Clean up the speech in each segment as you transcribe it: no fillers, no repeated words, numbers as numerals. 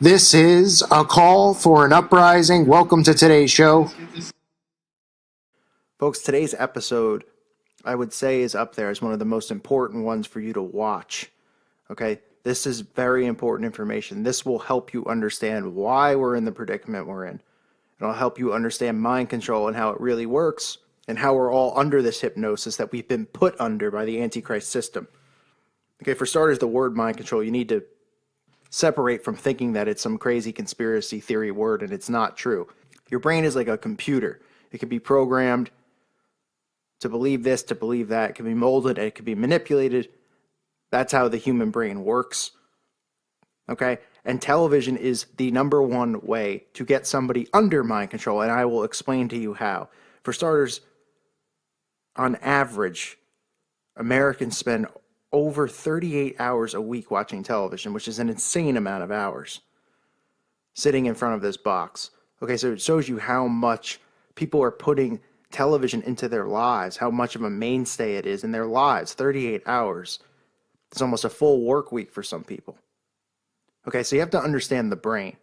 This is a call for an uprising. Welcome to today's show. Folks, today's episode, I would say, is up there as one of the most important ones for you to watch. Okay? This is very important information. This will help you understand why we're in the predicament we're in. It'll help you understand mind control and how it really works, and how we're all under this hypnosis that we've been put under by the Antichrist system. Okay, for starters, the word mind control, you need to separate from thinking that it's some crazy conspiracy theory word, and it's not true. Your brain is like a computer. It can be programmed to believe this, to believe that. It can be molded, it can be manipulated. That's how the human brain works. Okay? And television is the number one way to get somebody under mind control, and I will explain to you how. For starters, on average, Americans spend over 38 hours a week watching television, which is an insane amount of hours sitting in front of this box. Okay, so it shows you how much people are putting television into their lives, how much of a mainstay it is in their lives. 38 hours. It's almost a full work week for some people. Okay, so you have to understand the brain.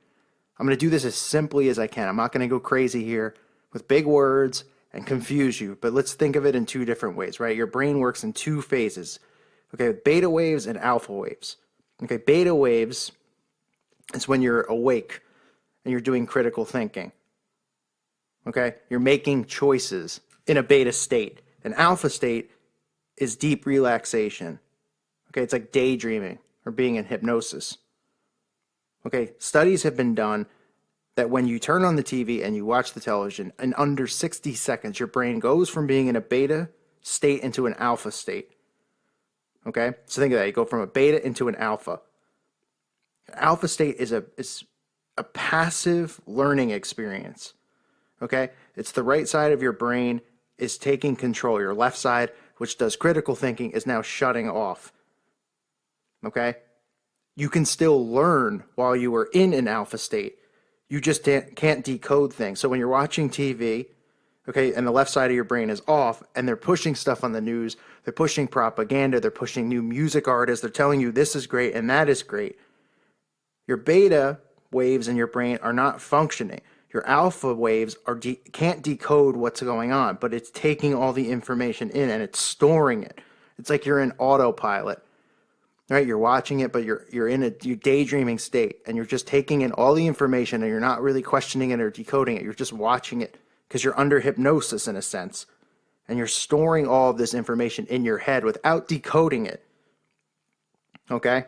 I'm going to do this as simply as I can. I'm not going to go crazy here with big words and confuse you, but let's think of it in two different ways, right? Your brain works in two phases. Okay, beta waves and alpha waves. Okay, beta waves is when you're awake and you're doing critical thinking. Okay, you're making choices in a beta state. An alpha state is deep relaxation. Okay, it's like daydreaming or being in hypnosis. Okay, studies have been done that when you turn on the TV and you watch the television, in under 60 seconds, your brain goes from being in a beta state into an alpha state. Okay, so think of that. You go from a beta into an alpha. Alpha state is a passive learning experience. Okay, it's the right side of your brain is taking control. Your left side, which does critical thinking, is now shutting off. Okay, you can still learn while you are in an alpha state. You just can't decode things. So when you're watching TV, okay, and the left side of your brain is off, and they're pushing stuff on the news, they're pushing propaganda, they're pushing new music artists, they're telling you this is great and that is great. Your beta waves in your brain are not functioning. Your alpha waves can't decode what's going on, but it's taking all the information in and it's storing it. It's like you're in autopilot. Right? You're watching it, but you're in a daydreaming state, and you're just taking in all the information, and you're not really questioning it or decoding it. You're just watching it because you're under hypnosis in a sense, and you're storing all of this information in your head without decoding it. Okay?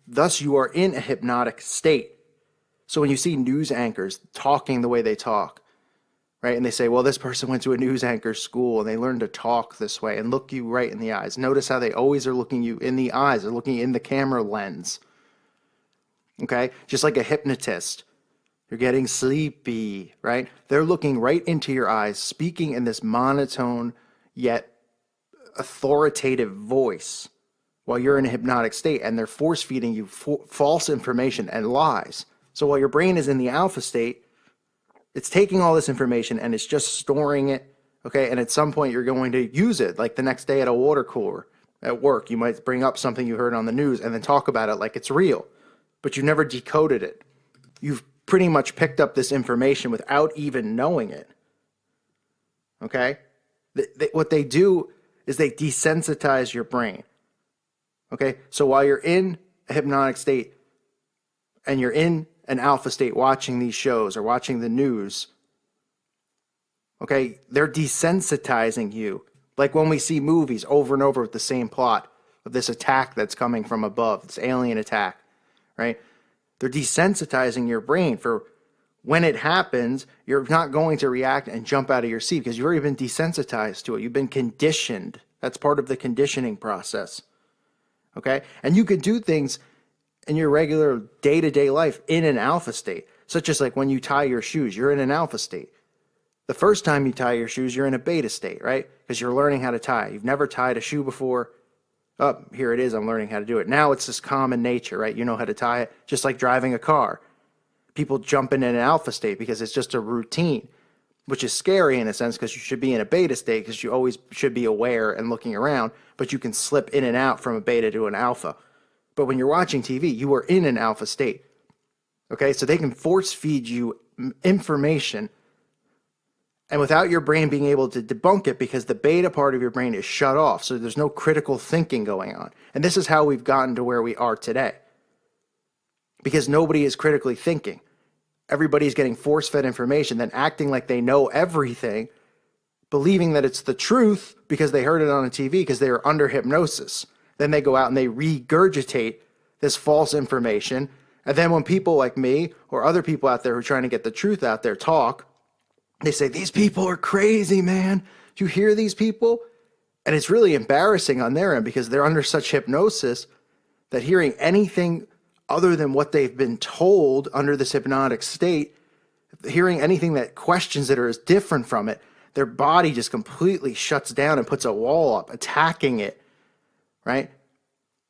Thus, you are in a hypnotic state. So when you see news anchors talking the way they talk, right, and they say, well, this person went to a news anchor school and they learned to talk this way and look you right in the eyes. Notice how they always are looking you in the eyes. They're looking in the camera lens. Okay? Just like a hypnotist. You're getting sleepy, right? They're looking right into your eyes, speaking in this monotone yet authoritative voice while you're in a hypnotic state, and they're force feeding you false information and lies. So while your brain is in the alpha state, it's taking all this information and it's just storing it, okay? And at some point you're going to use it, like the next day at a water cooler at work. You might bring up something you heard on the news and then talk about it like it's real, but you never decoded it. You've pretty much picked up this information without even knowing it, okay? What they do is they desensitize your brain, okay? So while you're in a hypnotic state and you're in an alpha state watching these shows or watching the news, okay, they're desensitizing you. Like when we see movies over and over with the same plot of this attack that's coming from above, this alien attack, right? They're desensitizing your brain for when it happens, you're not going to react and jump out of your seat because you've already been desensitized to it. You've been conditioned. That's part of the conditioning process, okay? And you could do things in your regular day-to-day life in an alpha state, such as like when you tie your shoes, you're in an alpha state. The first time you tie your shoes, you're in a beta state, right? Because you're learning how to tie. You've never tied a shoe before. Oh, here it is. I'm learning how to do it. Now it's just common nature, right? You know how to tie it, just like driving a car. People jump in an alpha state because it's just a routine, which is scary in a sense because you should be in a beta state because you always should be aware and looking around, but you can slip in and out from a beta to an alpha. But when you're watching TV, you are in an alpha state. Okay, so they can force feed you information, and without your brain being able to debunk it, because the beta part of your brain is shut off, so there's no critical thinking going on. And this is how we've gotten to where we are today, because nobody is critically thinking. Everybody's getting force-fed information, then acting like they know everything, believing that it's the truth because they heard it on a TV, because they are under hypnosis. Then they go out and they regurgitate this false information. And then when people like me or other people out there who are trying to get the truth out there talk, they say, these people are crazy, man. Do you hear these people? And it's really embarrassing on their end, because they're under such hypnosis that hearing anything other than what they've been told under this hypnotic state, hearing anything that questions it or is different from it, their body just completely shuts down and puts a wall up, attacking it, right?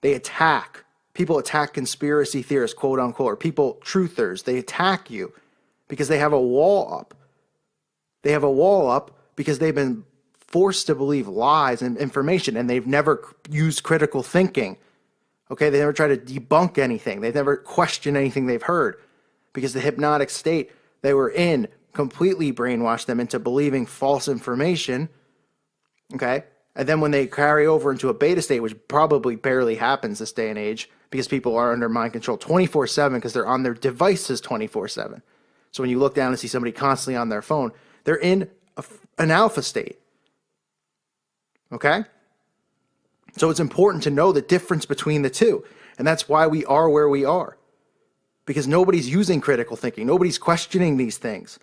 They attack. People attack conspiracy theorists, quote unquote, or people, truthers. They attack you because they have a wall up. They have a wall up because they've been forced to believe lies and information, and they've never used critical thinking. Okay, they never try to debunk anything. They've never questioned anything they've heard, because the hypnotic state they were in completely brainwashed them into believing false information. Okay, and then when they carry over into a beta state, which probably barely happens this day and age, because people are under mind control 24/7 because they're on their devices 24/7. So when you look down and see somebody constantly on their phone, they're in an alpha state. Okay? So it's important to know the difference between the two. And that's why we are where we are. Because nobody's using critical thinking. Nobody's questioning these things.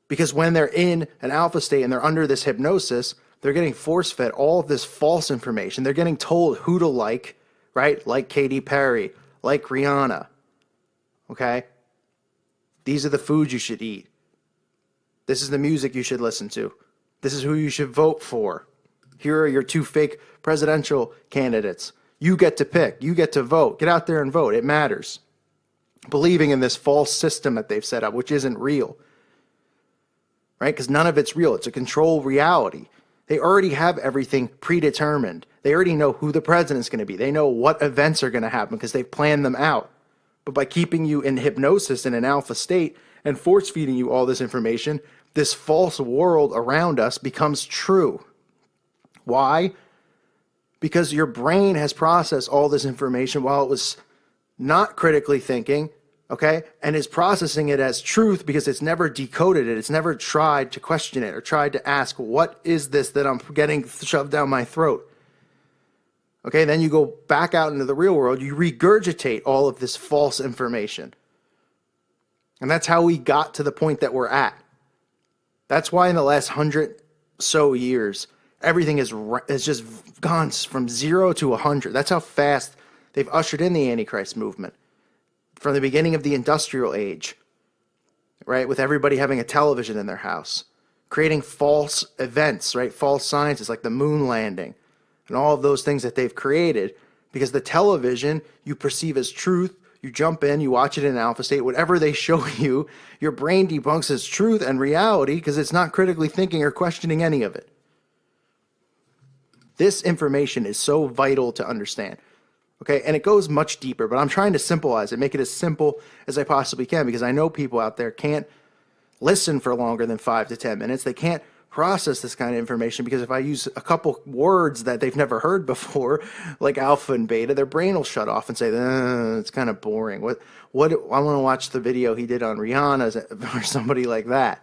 Because when they're in an alpha state and they're under this hypnosis, they're getting force-fed all of this false information. They're getting told who to like, right? Like Katy Perry, like Rihanna. Okay? These are the foods you should eat. This is the music you should listen to. This is who you should vote for. Here are your 2 fake presidential candidates. You get to pick. You get to vote. Get out there and vote. It matters. Believing in this false system that they've set up, which isn't real. Right? Because none of it's real. It's a controlled reality. They already have everything predetermined. They already know who the president's going to be. They know what events are going to happen because they've planned them out. But by keeping you in hypnosis in an alpha state and force feeding you all this information, this false world around us becomes true. Why? Because your brain has processed all this information while it was not critically thinking, okay, and is processing it as truth because it's never decoded it. It's never tried to question it or tried to ask, what is this that I'm getting shoved down my throat? Okay, then you go back out into the real world, you regurgitate all of this false information. And that's how we got to the point that we're at. That's why in the last 100 so years, everything has just gone from 0 to 100. That's how fast they've ushered in the Antichrist movement. From the beginning of the industrial age, right, with everybody having a television in their house, creating false events, right, false sciences like the moon landing, and all of those things that they've created, because the television you perceive as truth, you jump in, you watch it in alpha state, whatever they show you, your brain debunks as truth and reality because it's not critically thinking or questioning any of it. This information is so vital to understand. Okay, and it goes much deeper, but I'm trying to simplify it, make it as simple as I possibly can, because I know people out there can't listen for longer than 5 to 10 minutes. They can't process this kind of information, because if I use a couple words that they've never heard before, like alpha and beta, their brain will shut off and say, it's kind of boring. What I want to watch the video he did on Rihanna or somebody like that.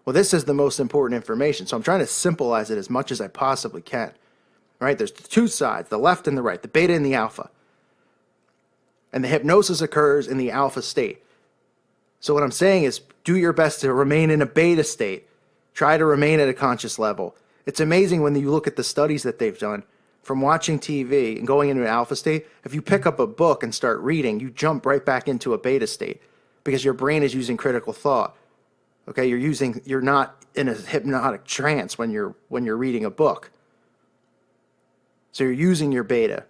Well, this is the most important information, so I'm trying to simplify it as much as I possibly can. Right? There's 2 sides, the left and the right, the beta and the alpha. And the hypnosis occurs in the alpha state. So what I'm saying is, do your best to remain in a beta state. Try to remain at a conscious level. It's amazing when you look at the studies that they've done from watching TV and going into an alpha state. If you pick up a book and start reading, you jump right back into a beta state because your brain is using critical thought. Okay, you're not in a hypnotic trance when you're reading a book. So you're using your beta.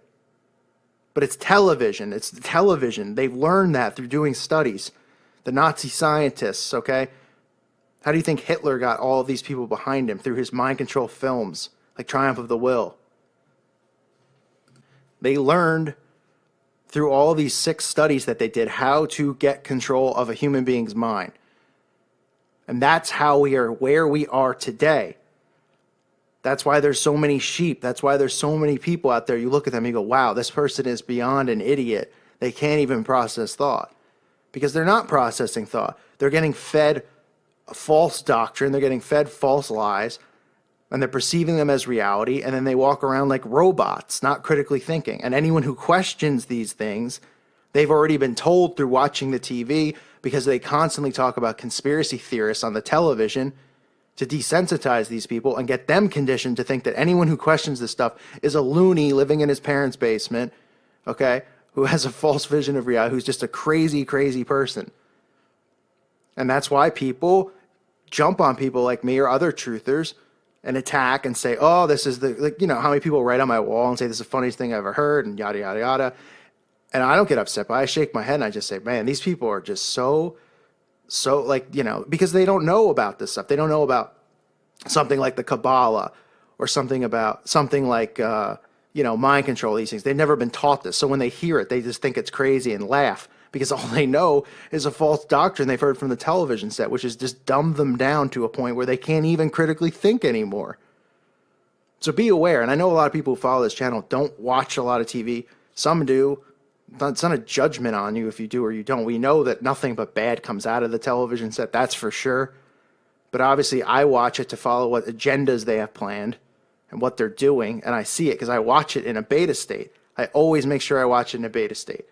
But it's television. It's television. They've learned that through doing studies. The Nazi scientists, okay? How do you think Hitler got all of these people behind him? Through his mind control films, like Triumph of the Will. They learned through all these 6 studies that they did how to get control of a human being's mind. And that's how we are where we are today. That's why there's so many sheep. That's why there's so many people out there. You look at them and you go, wow, this person is beyond an idiot. They can't even process thought. Because they're not processing thought. They're getting fed a false doctrine. They're getting fed false lies. And they're perceiving them as reality. And then they walk around like robots, not critically thinking. And anyone who questions these things, they've already been told through watching the TV, because they constantly talk about conspiracy theorists on the television, to desensitize these people and get them conditioned to think that anyone who questions this stuff is a loony living in his parents' basement, okay, who has a false vision of reality, who's just a crazy, crazy person. And that's why people jump on people like me or other truthers and attack and say, oh, this is the, like, you know, how many people write on my wall and say this is the funniest thing I ever heard and yada, yada, yada. And I don't get upset, but I shake my head and I just say, man, these people are just so like, you know, because they don't know about this stuff. They don't know about something like the Kabbalah or something like, you know, mind control, these things. They've never been taught this. So when they hear it, they just think it's crazy and laugh, because all they know is a false doctrine they've heard from the television set, which has just dumbed them down to a point where they can't even critically think anymore. So be aware. And I know a lot of people who follow this channel don't watch a lot of TV. Some do. It's not a judgment on you if you do or you don't. We know that nothing but bad comes out of the television set, that's for sure. But obviously I watch it to follow what agendas they have planned and what they're doing, and I see it because I watch it in a beta state. I always make sure I watch it in a beta state.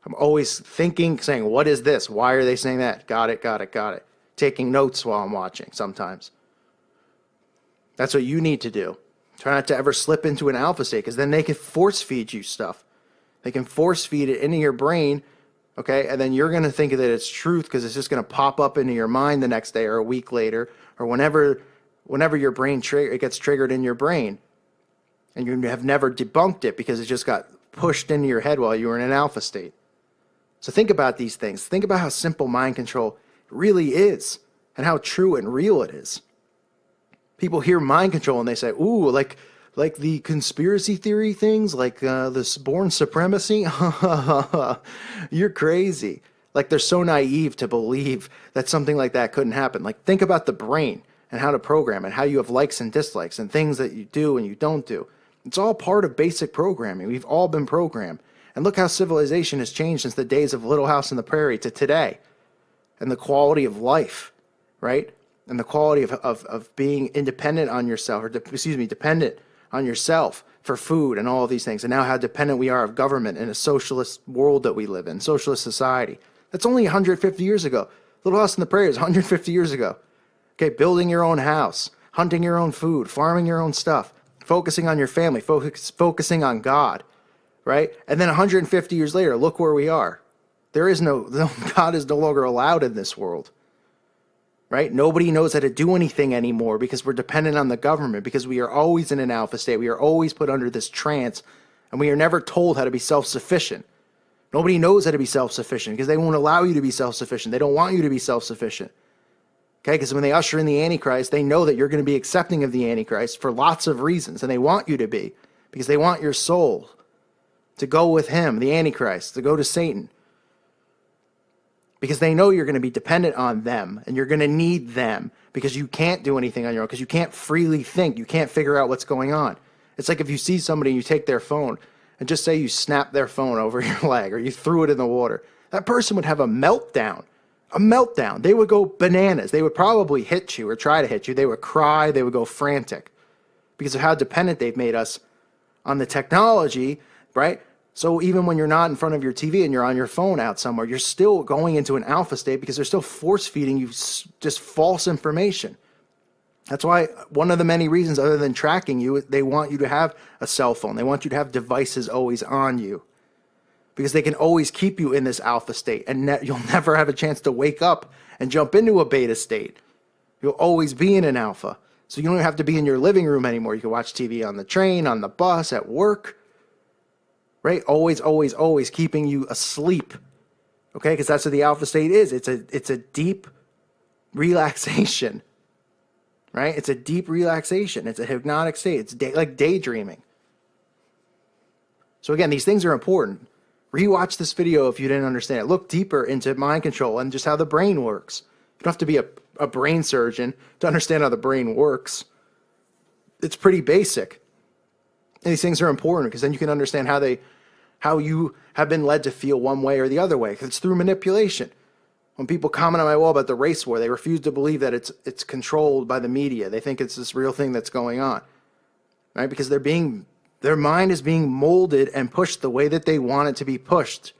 I'm always thinking, saying, what is this? Why are they saying that? Got it, got it, got it. Taking notes while I'm watching sometimes. That's what you need to do. Try not to ever slip into an alpha state, because then they can force feed you stuff. They can force feed it into your brain, okay? And then you're going to think that it's truth because it's just going to pop up into your mind the next day or a week later or whenever your brain it gets triggered in your brain. And you have never debunked it because it just got pushed into your head while you were in an alpha state. So think about these things. Think about how simple mind control really is and how true and real it is. People hear mind control and they say, ooh, like the conspiracy theory things, like this born supremacy. You're crazy. Like, they're so naive to believe that something like that couldn't happen. Like, think about the brain and how to program and how you have likes and dislikes and things that you do and you don't do. It's all part of basic programming. We've all been programmed. And look how civilization has changed since the days of Little House on the Prairie to today. And the quality of life, right? And the quality of being independent on yourself, or dependent on yourself for food and all of these things. And now how dependent we are of government in a socialist world that we live in, socialist society. That's only 150 years ago. Little House on the Prairie is 150 years ago. Okay, building your own house, hunting your own food, farming your own stuff, focusing on your family, focusing on God, right? And then 150 years later, look where we are. God is no longer allowed in this world. Right? Nobody knows how to do anything anymore because we're dependent on the government, because we are always in an alpha state. We are always put under this trance, and we are never told how to be self-sufficient. Nobody knows how to be self-sufficient because they won't allow you to be self-sufficient. They don't want you to be self-sufficient. Okay? Because when they usher in the Antichrist, they know that you're going to be accepting of the Antichrist for lots of reasons, and they want you to be, because they want your soul to go with him, the Antichrist, to go to Satan. Because they know you're going to be dependent on them and you're going to need them, because you can't do anything on your own, because you can't freely think. You can't figure out what's going on. It's like if you see somebody and you take their phone and just say you snap their phone over your leg or you threw it in the water. That person would have a meltdown. A meltdown. They would go bananas. They would probably hit you or try to hit you. They would cry. They would go frantic because of how dependent they've made us on the technology, right? So even when you're not in front of your TV and you're on your phone out somewhere, you're still going into an alpha state because they're still force feeding you just false information. That's why one of the many reasons, other than tracking you, they want you to have a cell phone. They want you to have devices always on you, because they can always keep you in this alpha state, and you'll never have a chance to wake up and jump into a beta state. You'll always be in an alpha. So you don't have to be in your living room anymore. You can watch TV on the train, on the bus, at work. Right? Always, always, always keeping you asleep. Okay? Because that's what the alpha state is. It's a deep relaxation. Right? It's a deep relaxation. It's a hypnotic state. It's like daydreaming. So again, these things are important. Rewatch this video if you didn't understand it. Look deeper into mind control and just how the brain works. You don't have to be a brain surgeon to understand how the brain works. It's pretty basic. And these things are important because then you can understand how you have been led to feel one way or the other way. Because it's through manipulation. When people comment on my wall about the race war, they refuse to believe that it's controlled by the media. They think it's this real thing that's going on, right? Because their mind is being molded and pushed the way that they want it to be pushed.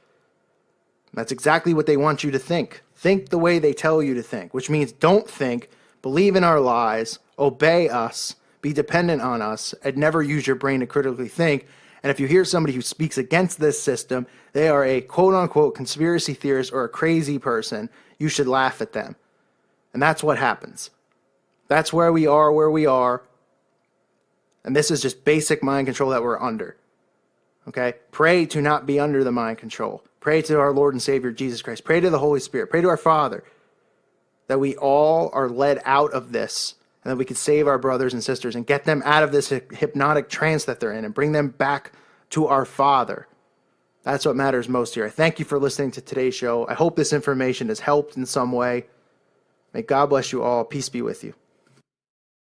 That's exactly what they want you to think. Think the way they tell you to think, which means don't think, believe in our lies, obey us, be dependent on us, and never use your brain to critically think. And if you hear somebody who speaks against this system, they are a quote-unquote conspiracy theorist or a crazy person, you should laugh at them. And that's what happens. That's where we are. And this is just basic mind control that we're under. Okay? Pray to not be under the mind control. Pray to our Lord and Savior, Jesus Christ. Pray to the Holy Spirit. Pray to our Father that we all are led out of this and that we can save our brothers and sisters and get them out of this hypnotic trance that they're in and bring them back to our Father. That's what matters most here. I thank you for listening to today's show. I hope this information has helped in some way. May God bless you all. Peace be with you.